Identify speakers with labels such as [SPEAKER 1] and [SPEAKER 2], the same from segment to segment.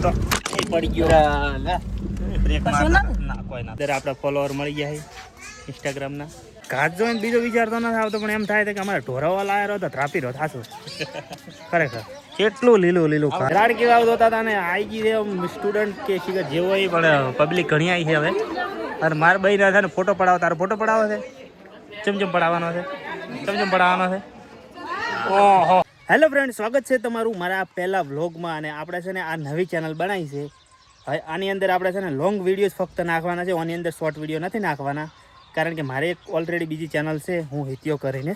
[SPEAKER 1] તો એ પડી ગયો બ્રેક માર ના કોઈ ના અત્યારે આપણા ફોલોવર મળી ગયા છે ઇન્સ્ટાગ્રામના. ઘાસ જોઈને બીજો વિચારતો નથી આવતો, પણ એમ થાય કે અમારે ઢોરાવા લાવ્યો હતો ધ્રાપી રહ્યો થાશું ખરેખર. કેટલું લીલું લીલું રાડ કેવા આવતા હતા ને આવી ગઈ છે સ્ટુડન્ટ કે શીખર જેવો હોય, પણ પબ્લિક ઘણી આવી છે હવે. અને મારા ભાઈ ના છે ને ફોટો પડાવો, તારો ફોટો પડાવો છે? ચમચમ પડાવવાનો છે, ચમચમ પડાવવાનો છે. ઓહો, હેલો ફ્રેન્ડ, સ્વાગત છે તમારું મારા પહેલા વ્લોગમાં. અને આપણે છે ને આ નવી ચેનલ બનાવી છે. હવે આની અંદર આપણે છે ને લોંગ વિડીયોઝ ફક્ત નાખવાના છે, આની અંદર શોર્ટ વિડીયો નથી નાખવાના. કારણ કે મારે એક ઓલરેડી બીજી ચેનલ છે હું હિત્યો કરીને,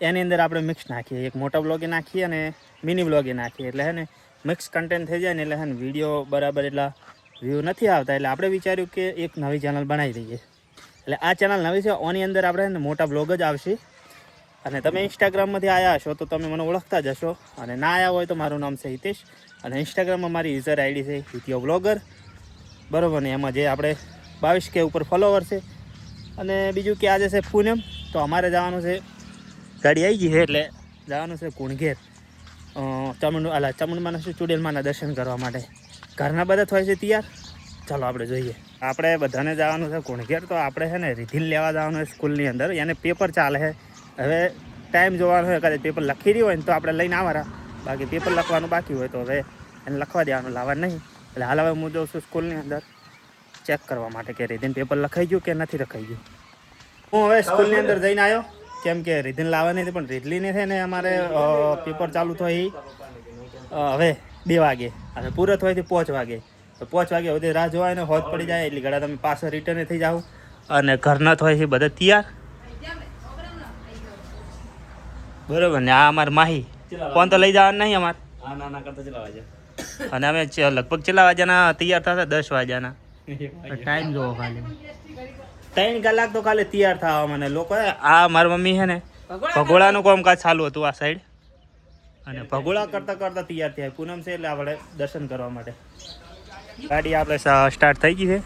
[SPEAKER 1] એની અંદર આપણે મિક્સ નાખીએ, એક મોટા બ્લોગે નાખીએ અને મિની બ્લોગે નાખીએ. એટલે હે ને મિક્સ કન્ટેન્ટ થઈ જાય ને, એટલે હે ને વિડીયો બરાબર એટલા વ્યૂ નથી આવતા. એટલે આપણે વિચાર્યું કે એક નવી ચેનલ બનાવી દઈએ. એટલે આ ચેનલ નવી છે, આની અંદર આપણે ને મોટા બ્લોગ જ આવશે. અને તમે ઇન્સ્ટાગ્રામમાંથી આવ્યા હશો તો તમે મને ઓળખતા જ હશો, અને ના આવ્યા હોય તો મારું નામ છે હિતેશ, અને ઇન્સ્ટાગ્રામમાં મારી યુઝર આઈડી છે હિત્યો બ્લોગર, બરાબર ને. એમાં જે આપણે 22K ઉપર ફોલોવર છે. અને બીજું કે આજે છે પૂનમ, તો અમારે જવાનું છે, ગાડી આવી ગઈ છે એટલે જવાનું છે કુણઘેર ચામુંડમાના ચુડેલમાના દર્શન કરવા માટે. ઘરના બધા થાય છે તૈયાર, ચાલો આપણે જોઈએ. આપણે બધાને જવાનું છે કુણઘેર, તો આપણે છે ને રિધિલ લેવા જવાનું છે સ્કૂલની અંદર. એને પેપર ચાલે છે, હવે ટાઈમ જોવાનો હોય, કદાચ પેપર લખી રહ્યું હોય ને તો આપણે લઈને આવવાના, બાકી પેપર લખવાનું બાકી હોય તો હવે એને લખવા દેવાનું, લાવવા નહીં. એટલે હાલ હવે હું જાઉં છું સ્કૂલની અંદર ચેક કરવા માટે કે રિધિન પેપર લખાઈ ગયું કે નથી લખાઈ ગયું. હું હવે સ્કૂલની અંદર જઈને આવ્યો, કેમ કે રિધિન લાવવાની હતી, પણ રિધલીને છે ને અમારે પેપર ચાલુ થાય હવે 2 વાગે, અને પૂરો થાય 5 વાગે. તો 5 વાગે સુધી રાહ જોવાય ને હોજ પડી જાય, એટલે ઘડા તમે પાછળ રિટર્ન થઈ જાઓ. અને ઘરના થાય છે બધા તૈયાર, બરોબર ને. આ અમારે માહી કોણ તો લઈ જવાનું નહીં અમારે, અને અમે લગભગ કેટલા વાગ્યાના તૈયાર થતા? 10 વાગ્યાના. ટાઈમ જોવો ખાલી 3 કલાક તો ખાલી તૈયાર થવા મને લોકો. આ મારી મમ્મી છે ને ભગોળાનું કામકાજ ચાલુ હતું આ સાઈડ, અને ભગોળા કરતા કરતા તૈયાર થયા. પૂનમ છે એટલે આપણે દર્શન કરવા માટે. ગાડી આપણે સ્ટાર્ટ થઈ ગઈ છે,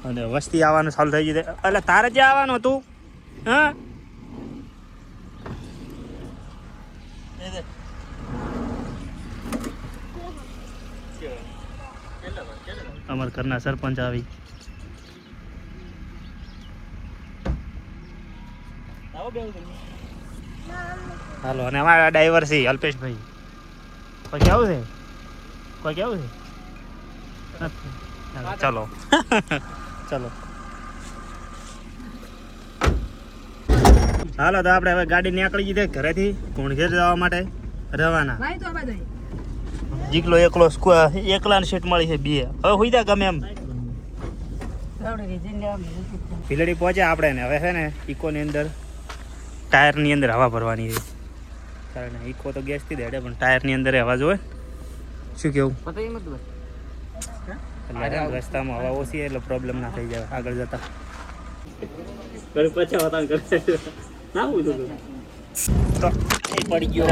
[SPEAKER 1] અને વસ્તી આવવાનું ચાલુ થઈ ગઈ છે. એટલે તારે જ્યાં આવવાનું હતું? હા, અમારા ઘરના સરપંચ આવી. હાલો, અને અમારા ડ્રાઈવર છે અલ્પેશભાઈ. કોઈ કેવું છે? કોઈ કેવું છે? ચલો ચલો હાલો, તો આપણે હવે ગાડી નીકળી જઈએ ઘરેથી કુણઘેર જવા માટે રવાના. જીકલો એકલા સીટ મળી છે 2. હવે હોઈ જાય ગમે એમ. ભીલડી પહોંચ્યા આપણે ને. હવે છે ને ઇકોની અંદર ટાયરની અંદર હવા ભરવાની છે, કારણ ઇકો તો ગેસથી દેડે, પણ ટાયરની અંદર હવા જોવે. શું કેવું? રસ્તામાં હવા ઓછી એટલે પ્રોબ્લેમ ના થઈ જાય આગળ જતા. તો એ પડી ગયો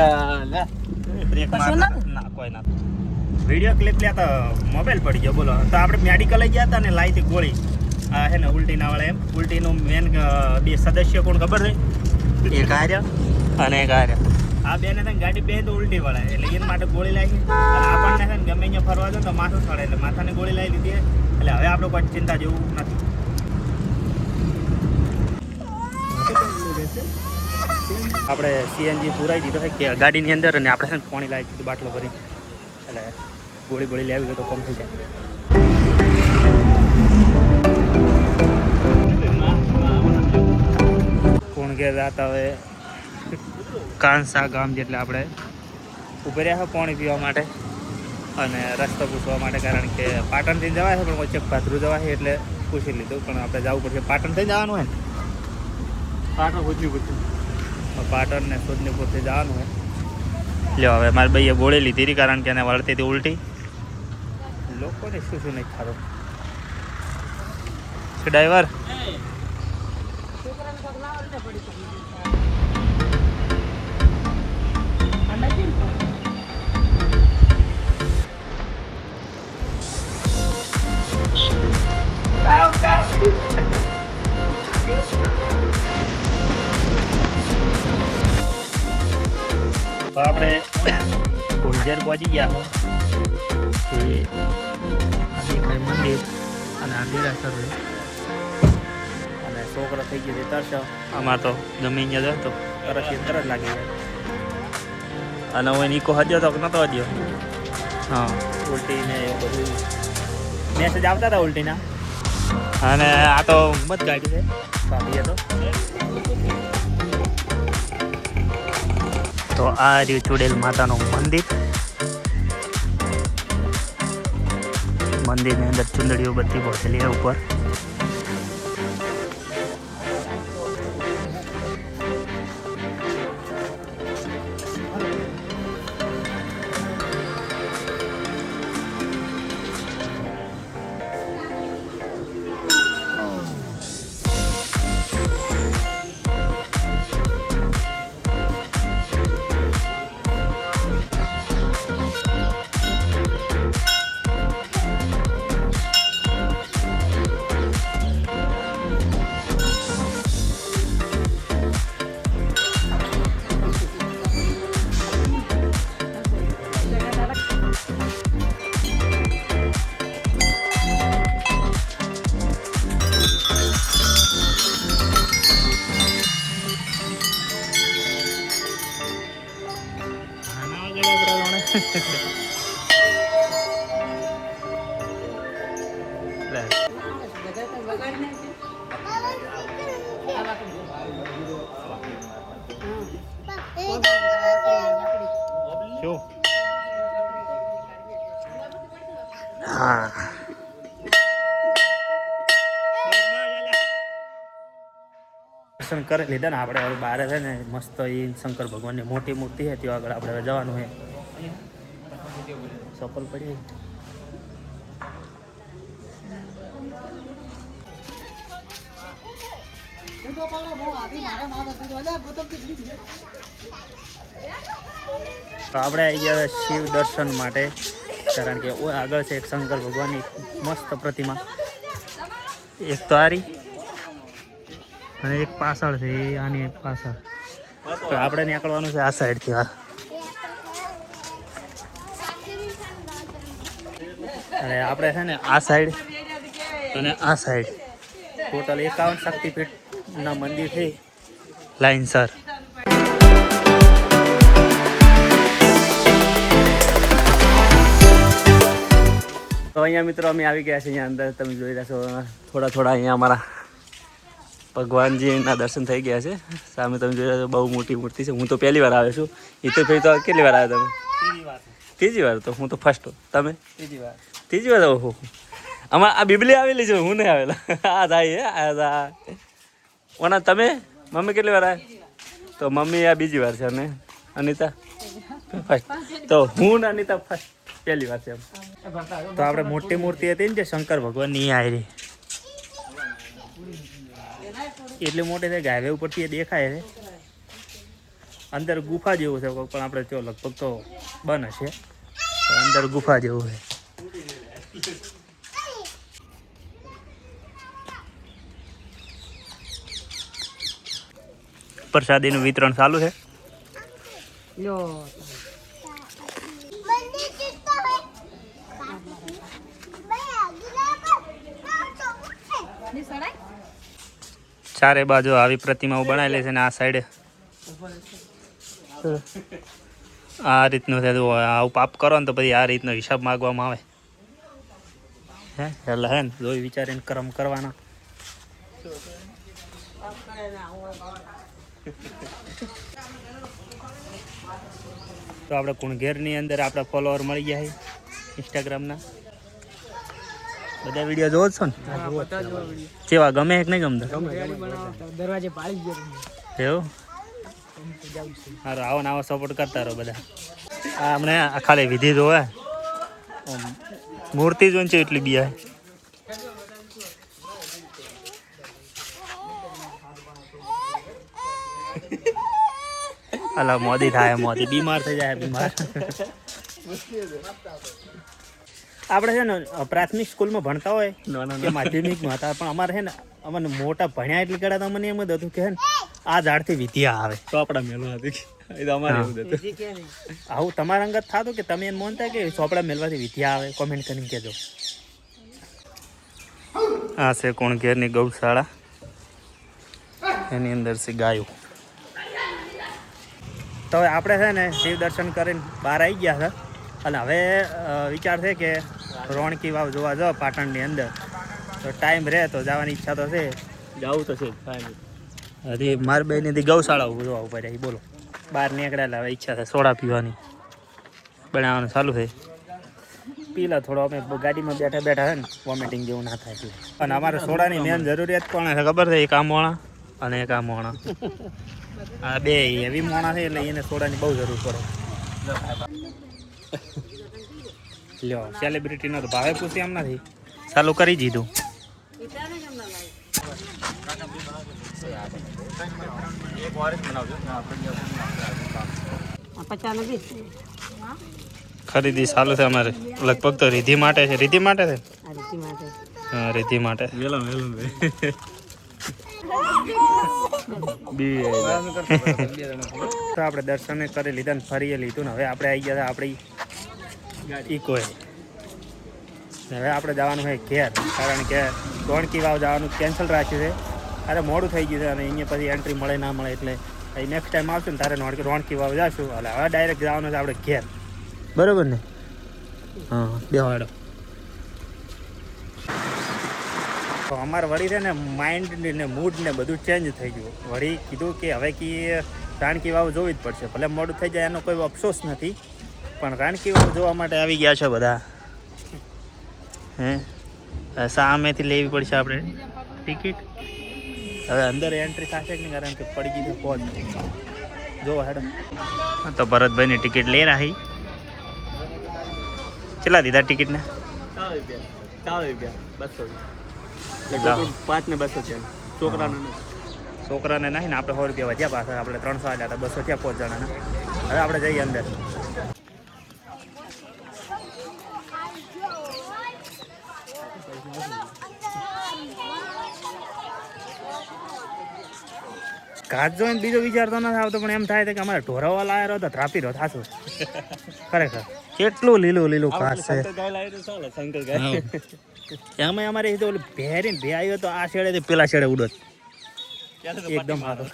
[SPEAKER 1] બ્રેક માર ના કોઈ ના. વિડીયો ક્લિપ લે તો મોબાઈલ પડી ગયો, બોલો. તો આપણે મેડિકલ લઈ ગયા હતા ને, લાઈ હતી ગોળી. આ છે ને ઉલટીના વાળા. એમ ઉલટીનું મેન 2 સદસ્ય કોણ ખબર છે? એક આર્ય અને એક આર્ય. આ બેને છે ને ગાડી બે તો ઉલટી વાળા, એટલે એના માટે ગોળી લાવી. અને આપણને છે ને ગમે અહીંયા ફરવા દો તો માથું સડે, એટલે માથાની ગોળી લાવી લીધી. એટલે હવે આપણે કોઈ ચિંતા જેવું નથી. આપણે CNG પુરાઈ દીધો છે કે ગાડીની અંદર, અને આપણે છે ને પાણી લાવી દીધું બાટલો ભરી, એટલે ગોળી ગોળી લાવી હોય તો કમ થઈ જાય. કુણઘેર જતા હવે કાંસા ગામ જેટલે આપણે ઉભી રહ્યા પાણી પીવા માટે અને રસ્તો પૂછવા માટે, કારણ કે પાટણથી જવાય છે પણ વચ્ચે ભાદરું જવાય એટલે પૂછી લીધું. પણ આપણે જવું પડશે, પાટણથી જવાનું હોય ને, પાટણ ને સુદનીપુરથી જવાનું હોય. લ્યો, હવે મારી ભાઈએ ગોળી લીધી હતી, કારણ કે એને વળતી હતી ઉલટી. લોકોને શું શું નહીં ખાધું. ડ્રાઈવર આપણે કુણઘેર પહોંચી ગયા. અને આ દેરાસર છે અને છોકરો થઈ ગયો છે તરસ. આમાં તો ગમે અહીંયા જાય તો તરત લાગી જાય. અને હવે નીકો હજ્યો તો નતો હજ્યો. હા, ઉલટી ને એવું બધું મેસેજ આવતા હતા ઉલટીના. અને આ તો મત ગાડી છે ભાભીએ તો આ રહ્યું ચુડેલ માતાનું મંદિરની અંદર ચુંદડીઓ બધી પહોંચેલી છે ઉપર. હા, દર્શન કરી લીધા ને આપણે. હવે બહાર છે ને મસ્ત એ શંકર ભગવાનની મોટી મૂર્તિ છે ત્યાં આગળ આપણે જવાનું છે. ચપ્પલ પડી તો આપણે આવી ગયા શિવ દર્શન માટે. કારણ કે આગળ છે એક શંકર ભગવાનની મસ્ત પ્રતિમા, એક તો આરી અને એક પાછળ છે આની એક પાછળ. તો આપણે નીકળવાનું છે આ સાઈડથી. અને આપણે છે ને આ સાઈડ અને આ સાઈડ ટોટલ 51 શક્તિપીઠના મંદિર છે લાઈનસર. તો અહીંયા મિત્રો અમે આવી ગયા છીએ અહીંયા અંદર. તમે જોઈ રહ્યા છો થોડા અહીંયા અમારા ભગવાનજીના દર્શન થઈ ગયા છે. સામે તમે જોઈ રહ્યા છો બહુ મોટી મૂર્તિ છે. હું તો પહેલી વાર આવ્યો છું. એ તો ભાઈ તો કેટલી વાર આવ્યા તમે? ત્રીજી વાર. તો હું તો ફર્સ્ટ. તમે? ત્રીજી વાર. ઓહો, આમાં આ બિબલી આવેલી છે, હું નહીં આવેલા. આ થાય ઓના તમે મમ્મી કેટલી વાર આવ્યા? તો મમ્મી આ બીજી વાર છે અને અનિતા ફર્સ્ટ. તો હું ને અનિતા ફર્સ્ટ પહેલી વાર છે એમ. તો આપણે મોટી મૂર્તિ હતી ને જે શંકર ભગવાનની આવી એટલી મોટી છે કે હાઈવે ઉપરથી એ દેખાય છે. અંદર ગુફા જેવું છે પણ આપણે જો લગભગ તો બંધ હશે. અંદર ગુફા જેવું છે. પ્રસાદીનું વિતરણ ચાલુ છે. ચારે બાજુ આવી પ્રતિમાઓ બનાવેલી છે ને આ સાઈડે આ રીતનું છે. આવું પાપ કરો ને તો પછી આ રીતનો હિસાબ માગવામાં આવે. એટલે હે ને જોઈ વિચારીને કર્મ કરવાના. તો આપણે કુણઘેરની અંદર આપણા ફોલોવર મળી ગયા છે ઇન્સ્ટાગ્રામના. બધા વિડીયો જોવો છો ને? કેવા ગમે કે નહીં ગમતા? દરવાજે પાડી ગયો એવું. સારું, આવો ને આવો સપોર્ટ કરતા રહો બધા. આ અમને ખાલી વિધિ જોવે, મૂર્તિ જોઈને છે એટલી બી. અલા મોદી થાય, મોદી બીમાર થઈ જાય. બીમાર આપણે છે ને પ્રાથમિક સ્કૂલમાં ભણતા હોય કે માધ્યમિકમાં હતા, પણ અમારે છે ને અમને મોટા ભણ્યા એટલે કડા તો મને એમ જ હતું કે હે ને આ ઝાડથી વિધિયા આવે તો આપણા મેળવા હતી. આવું તમારા અંગત થતું કે તમે એમ માનતા કે ચોપડા મેળવાથી વિધિયા આવે? કોમેન્ટ કરીને કહેજો. આ છે કોણ ઘેરની ગૌશાળા, એની અંદર છે ગાયો. તો હવે આપણે છે ને શિવ દર્શન કરીને બહાર આવી ગયા છે અને હવે વિચાર છે કે રોણકી વાવ જોવા જાઓ પાટણની અંદર. તો ટાઈમ રહે તો જવાની ઈચ્છા તો છે, જવું તો છે હજી મારી બેની ગૌશાળા જોવા ઉપર રહી. બોલો બહાર નીકળેલા હવે ઈચ્છા છે સોડા પીવાની, બનાવવાનું ચાલુ છે. પીલા થોડો અમે ગાડીમાં બેઠા બેઠા છે ને વોમિટિંગ જેવું ના થાય એટલે. અને અમારે સોડાની મેન જરૂરિયાત કોણ છે ખબર છે? એક આ મોણા અને એક આ મોણા. આ બે એવી મોણા છે એટલે એને સોડાની બહુ જરૂર પડે. લ્યો સેલિબ્રિટીનો તો ભાવે પૂછી એમ નથી, ચાલુ કરી દીધું. ખરીદી ચાલુ છે અમારે, લગભગ તો રિધિ માટે છે. રિધિ માટે છે, હા રિધિ માટે. તો આપણે દર્શન કરી લીધા ને ફરીએ લીધું ને હવે આપણે આવી ગયા આપણી ઇકોએ. હવે આપણે જવાનું છે ઘેર, કારણ કે રોણકી વાવ જવાનું કેન્સલ રાખ્યું છે. અરે મોડું થઈ ગયું છે અને અહીંયા પછી એન્ટ્રી મળે ના મળે એટલે નેક્સ્ટ ટાઈમ આવશું ને તારે રોણકી વાવ જઈશું. એટલે હવે ડાયરેક્ટ જવાનું છે આપણે ઘેર, બરાબર ને? હા બેવાડો. તો અમારે વળી છે ને માઇન્ડ ને મૂડ ને બધું ચેન્જ થઈ ગયું. વળી કીધું કે હવે કે રાણકી વાવ જોવી જ પડશે, ભલે મોડું થઈ જાય એનો કોઈ અફસોસ નથી, પણ રાણકી વાવ જોવા માટે આવી ગયા છે બધા. હે સામેથી લેવી પડશે આપણે ટિકિટ. હવે અંદર એન્ટ્રી થશે કે નહીં, કારણ કે પડી ગઈ છે પહોંચ. જો હેડો તો ભરતભાઈની ટિકિટ લઈ રહી. કેટલા દીધા ટિકિટને? 4 રૂપિયા 5 ને 200 છે છોકરાને નહીં ને. આપણે 100 રૂપિયા વધ્યા પાછા, આપણે 300 આવ્યા હતા, 200 થયા 5 જણાના. હવે આપણે જઈએ અંદર. ઘાસ જોઈને બીજો વિચારતો નથી આવતો, પણ એમ થાય કે અમારે ઢોરાવા લાયા રહ્યો તો ત્રાપી રહ્યો થાશું. ખરેખર કેટલું લીલું લીલું ઘાસ છે. એમાં અમારે ઓલું ભેરીને ભે આવ્યો તો આ શેડે પેલા શેડે ઉડો એકદમ સારો.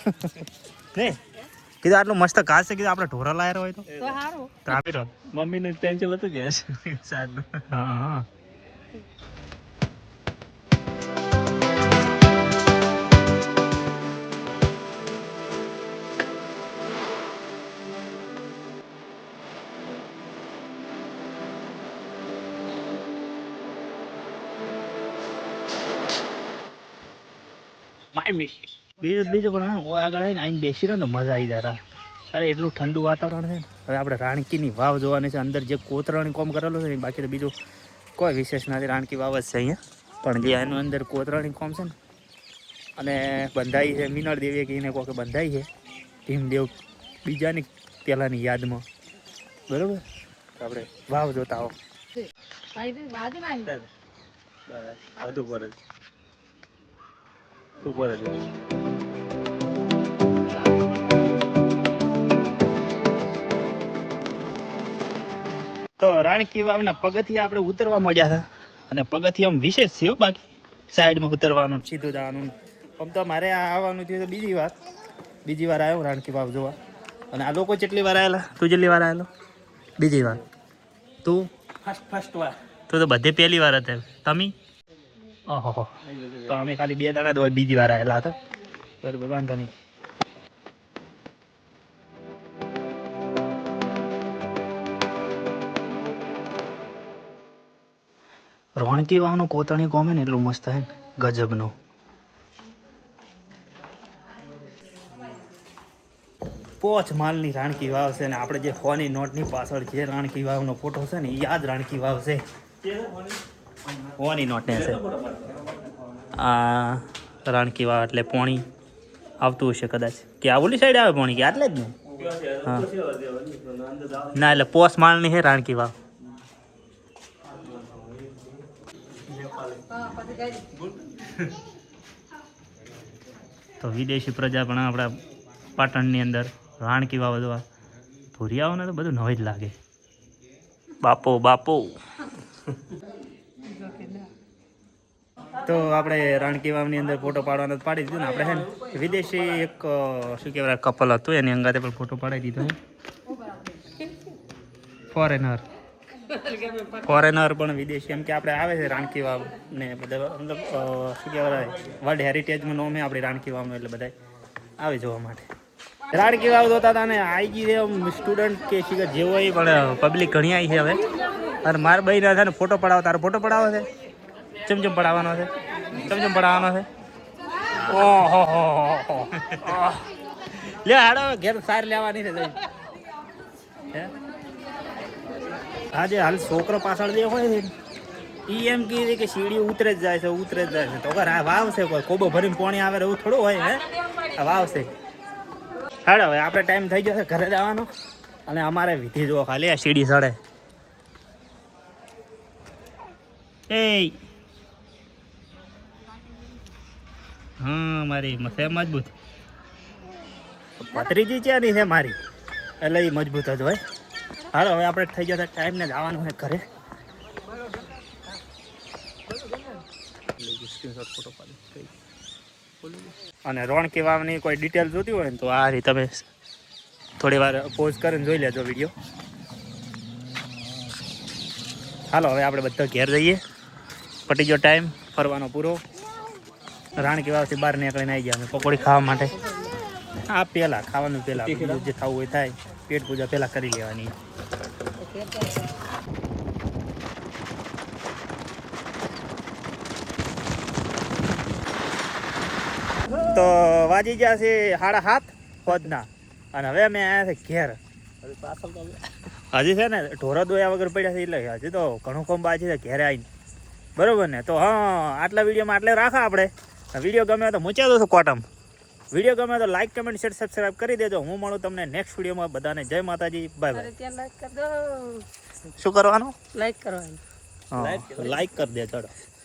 [SPEAKER 1] કીધું આટલું મસ્ત ઘાસ છે, કીધું આપણે ઢોરા લાયા હોય તો ત્રાપી રહ્યો. મમ્મીને ટેન્શન હતું કે હા. બીજું પણ આગળ આવીને આઈને બેસી રહ્યો ને મજા આવી જાય. અરે એટલું ઠંડુ વાતાવરણ છે ને. હવે આપણે રાણકીની વાવ જોવાની છે. અંદર જે કોતરણી કોમ કરેલું છે ને, બાકી તો બીજું કોઈ વિશેષ નથી. રાણકી વાવ જ છે અહીંયા, પણ જે એનું અંદર કોતરણી કોમ છે ને અને બંધાઈ છે મીનળ દેવીએ કે એને કોઈ બંધાઈ છે ભીમદેવ બીજાની પહેલાંની યાદમાં, બરાબર? આપણે વાવ જોતા આવો. તો રાણકી વાવના પગથિયા આપણે ઉતરવા મળ્યા હતા અને પગથિયા વિશેષ છે. બાકી સાઈડમાં ઉતરવાનું સીધું જવાનું. આમ તો મારે આવવાનું થયું તો બીજી વાર આવ્યો રાણકી વાવ જોવા. અને આ લોકો કેટલી વાર આવેલા? તું કેટલી વાર આવેલો? બીજી વાર. તું ફર્સ્ટ વાર. તું તો બધે પહેલી વાર હતા. તમે ઓહો, તો અમે ખાલી 2 દાડા તો બીજી વાર આવેલા હતા. બરાબર, વાંધો નહીં. રોણકી વાવનું કોતરણી કોમે ને એટલું મસ્ત છે ને, ગજબનું. પોચ માલની રાણકી વાવ છે ને આપણે જે ફોની નોટની પાછળ જે રાણકી વાવનો ફોટો છે ને, એ યાદ રાણકી વાવ છે. ફોની નોટને છે આ રાણકી વાવ એટલે પોણી આવતું હશે કદાચ, કે આ ઓલી સાઈડ આવે પોણી, કે આટલે જ ને? હા ના, એટલે પોચ માલની છે રાણકી વાવ. તો વિદેશી પ્રજા પણ આપણા પાટણની અંદર રાણકી વાવ જોવા ધોરિયાઓને તો બધું નવાઈ જ લાગે. બાપો તો આપણે રાણકી વાવની અંદર ફોટો પાડવાનો તો પાડી દીધો ને આપણે છે ને વિદેશી એક શું કહેવાય કપલ હતું એની અંગાતે પણ ફોટો પાડી દીધો છે ફોરેનર પણ વિદેશી એમ કે આપણે આવે છે રાણકી વાવ ને બધા મતલબ શું કહેવાય વર્લ્ડ હેરિટેજમાં નોમ છે આપણી રાણકી વાવનું એટલે બધા આવે જોવા માટે રાણકી વાવ જોતા હતા ને આવી ગઈ છે સ્ટુડન્ટ કે શિખર જેવો હોય પણ પબ્લિક ઘણી આવી છે હવે અને મારા ભાઈ ના છે ને ફોટો પડાવો તારો ફોટો પડાવો છે ચમચમ પડાવવાનો છે ચમચમ પડાવવાનો છે ઓહો લે હાડો ઘેર સાર લેવાની છે આજે હાલ છોકરો પાછળ જે હોય છે ઈ એમ કીધે કે સીડી ઉતરે જ જાય છે તો અગર આ વાવ છે કોઈ કોબો ભરીને પાણી આવે એવું થોડું હોય હે આ વાવ છે હાડો હવે આપણે ટાઈમ થઈ ગયો છે ઘરે જવાનો અને અમારે વિધિ જો ખાલી આ સીડી સડે એ હા મારી છે મજબૂત ભત્રીજી છે નહીં છે મારી એટલે એ મજબૂત જ હોય હાલો હવે આપણે થઈ ગયા ટાઈમ ને જવાનું હોય ઘરે અને રોણકી વાવની કોઈ ડિટેલ જોતી હોય ને તો આ રીતે તમે થોડી વાર પોઝ કરીને જોઈ લેજો વિડીયો હાલો હવે આપણે બધા ઘેર જઈએ પટી ગયો ટાઈમ ફરવાનો પૂરો રાણકી વાવથી બહાર નીકળીને આવી ગયા અમે પકોડી ખાવા માટે આ પહેલાં ખાવાનું પહેલાં જે થવું હોય થાય પેટ પૂજા પહેલાં કરી લેવાની તો વાજી ગયા છે 7:30 ફોજના અને હવે અમે આવ્યા છે ઘેર હજી છે ને ઢોરા દોયા વગર પડ્યા છે એટલે હજી તો ઘણું કોમ બાજી છે ઘેરે આવીને બરોબર ને તો હા આટલા વિડીયોમાં આટલે રાખા આપણે વિડીયો ગમે તો મૂચા દો કોટમ વિડીયો ગમે તો લાઈક કમેન્ટ શેર સબસ્ક્રાઈબ કરી દેજો હું મળું તમને નેક્સ્ટ વિડીયોમાં બધાને જય માતાજી બાય બાય શું કરવાનું લાઈક કરવાનું લાઈક કરી દે ચડો